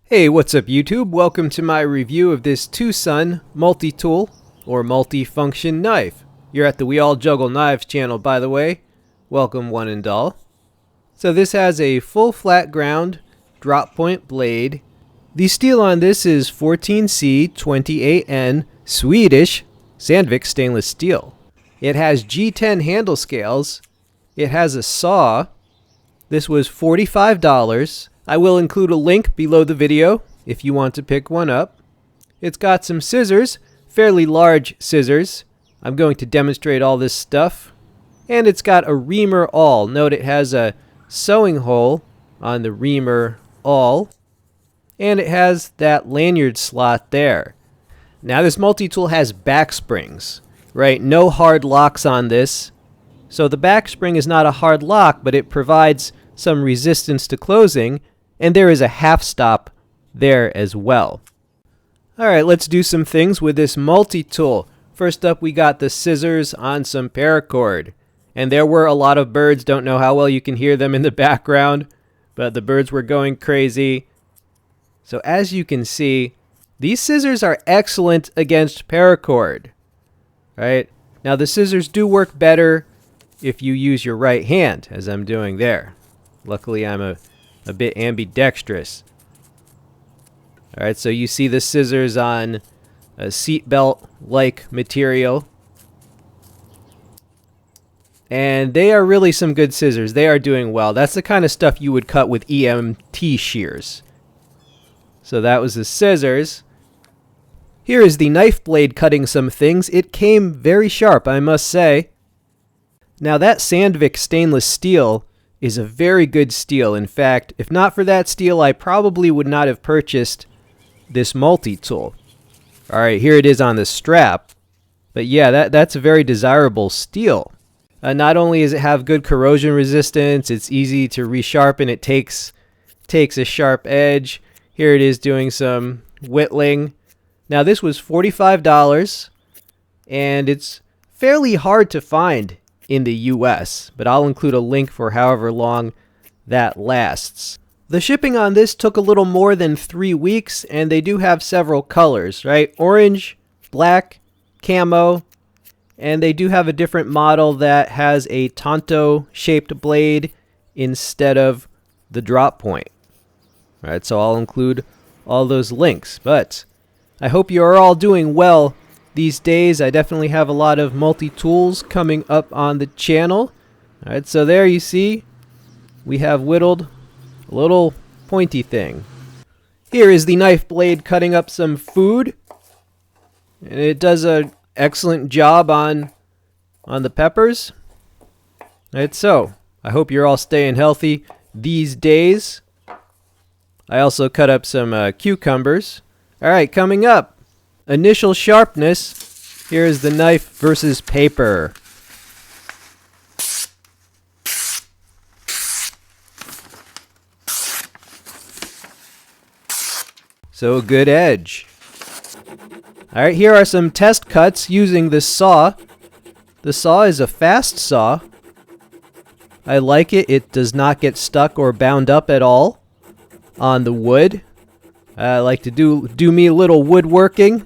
Hey, what's up YouTube? Welcome to my review of this TS206 Multitool or multi-function knife. You're at the We All Juggle Knives channel, by the way. Welcome one and all. So this has a full flat ground drop point blade. The steel on this is 14C28N Swedish Sandvik stainless steel. It has G10 handle scales. It has a saw. This was $45. I will include a link below the video if you want to pick one up. It's got some scissors, fairly large scissors. I'm going to demonstrate all this stuff. And it's got a Reamer awl. Note it has a sewing hole on the Reamer awl. And it has that lanyard slot there. Now this multi-tool has back springs, right? No hard locks on this. So the back spring is not a hard lock, but it provides some resistance to closing. And there is a half stop there as well. Alright, let's do some things with this multi-tool. First up, we got the scissors on some paracord. And there were a lot of birds. Don't know how well you can hear them in the background, but the birds were going crazy. So as you can see, these scissors are excellent against paracord. Right? Now the scissors do work better if you use your right hand, as I'm doing there. Luckily I'm a bit ambidextrous. Alright, so you see the scissors on a seatbelt-like material. And they are really some good scissors. They are doing well. That's the kind of stuff you would cut with EMT shears. So that was the scissors. Here is the knife blade cutting some things. It came very sharp, I must say. Now that Sandvik stainless steel is a very good steel. In fact, if not for that steel, I probably would not have purchased this multi-tool. Alright, here it is on the strap. But yeah, that's a very desirable steel. Not only does it have good corrosion resistance, it's easy to resharpen. It takes a sharp edge. Here it is doing some whittling. Now this was $45, and it's fairly hard to find in the US, but I'll include a link for however long that lasts. The shipping on this took a little more than 3 weeks, and they do have several colors, right? Orange, black, camo, and they do have a different model that has a Tonto-shaped blade instead of the drop point. All right, so I'll include all those links, but I hope you are all doing well these days. I definitely have a lot of multi-tools coming up on the channel. Alright, so there you see, we have whittled a little pointy thing. Here is the knife blade cutting up some food. And it does an excellent job on the peppers. Alright, so I hope you're all staying healthy these days. I also cut up some cucumbers. Alright, coming up. Initial sharpness. Here is the knife versus paper. So a good edge. Alright, here are some test cuts using the saw. The saw is a fast saw. I like it. It does not get stuck or bound up at all on the wood. I like to do me a little woodworking.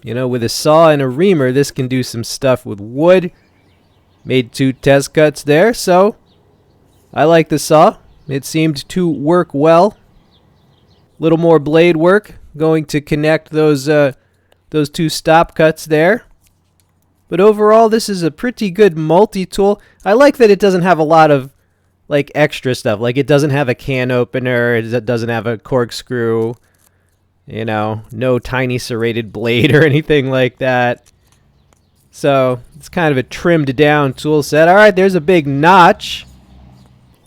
You know, with a saw and a reamer, this can do some stuff with wood. Made 2 test cuts there, so I like the saw. It seemed to work well. Little more blade work, going to connect those 2 stop cuts there. But overall, this is a pretty good multi-tool. I like that it doesn't have a lot of like extra stuff. Like it doesn't have a can opener, it doesn't have a corkscrew. You know, no tiny serrated blade or anything like that. So, it's kind of a trimmed down tool set. Alright, there's a big notch.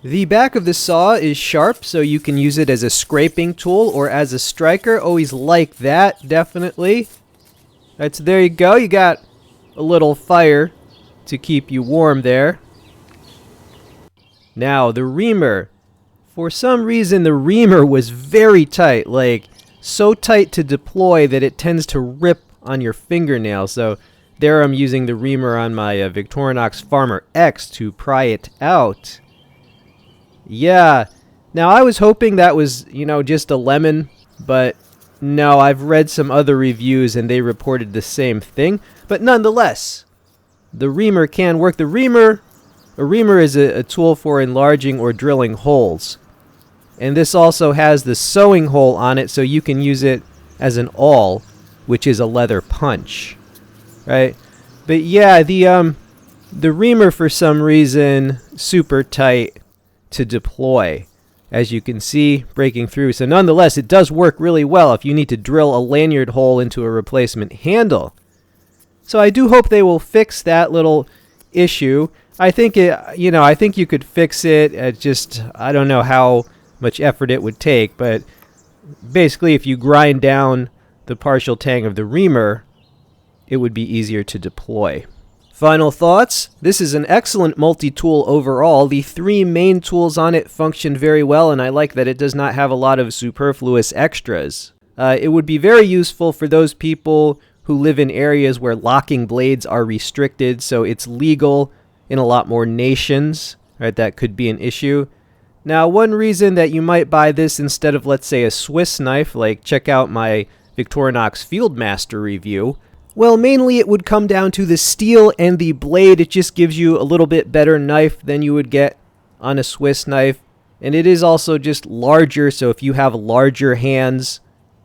The back of the saw is sharp, so you can use it as a scraping tool or as a striker. Always like that, definitely. Alright, so there you go. You got a little fire to keep you warm there. Now, the reamer. For some reason, the reamer was very tight. Like, so tight to deploy that it tends to rip on your fingernail. So there I'm using the reamer on my Victorinox Farmer X to pry it out. Yeah, Now, I was hoping that was, you know, just a lemon, but no, I've read some other reviews and they reported the same thing. But nonetheless, the reamer can work. A reamer is a tool for enlarging or drilling holes. And this also has the sewing hole on it, so you can use it as an awl, which is a leather punch, right? But yeah, the reamer, for some reason, super tight to deploy, as you can see, breaking through. So nonetheless, it does work really well if you need to drill a lanyard hole into a replacement handle. So I do hope they will fix that little issue. I think I think you could fix it. I don't know how much effort it would take, but basically, if you grind down the partial tang of the reamer, it would be easier to deploy. Final thoughts. This is an excellent multi-tool overall. The three main tools on it function very well, and I like that it does not have a lot of superfluous extras. It would be very useful for those people who live in areas where locking blades are restricted, so it's legal in a lot more nations, right? That could be an issue. Now, one reason that you might buy this instead of, let's say, a Swiss knife, like check out my Victorinox Fieldmaster review, well, mainly it would come down to the steel and the blade. It just gives you a little bit better knife than you would get on a Swiss knife. And it is also just larger, so if you have larger hands,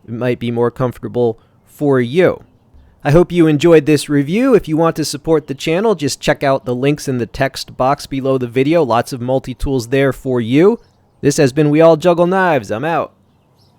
it might be more comfortable for you. I hope you enjoyed this review. If you want to support the channel, just check out the links in the text box below the video. Lots of multi-tools there for you. This has been We All Juggle Knives. I'm out.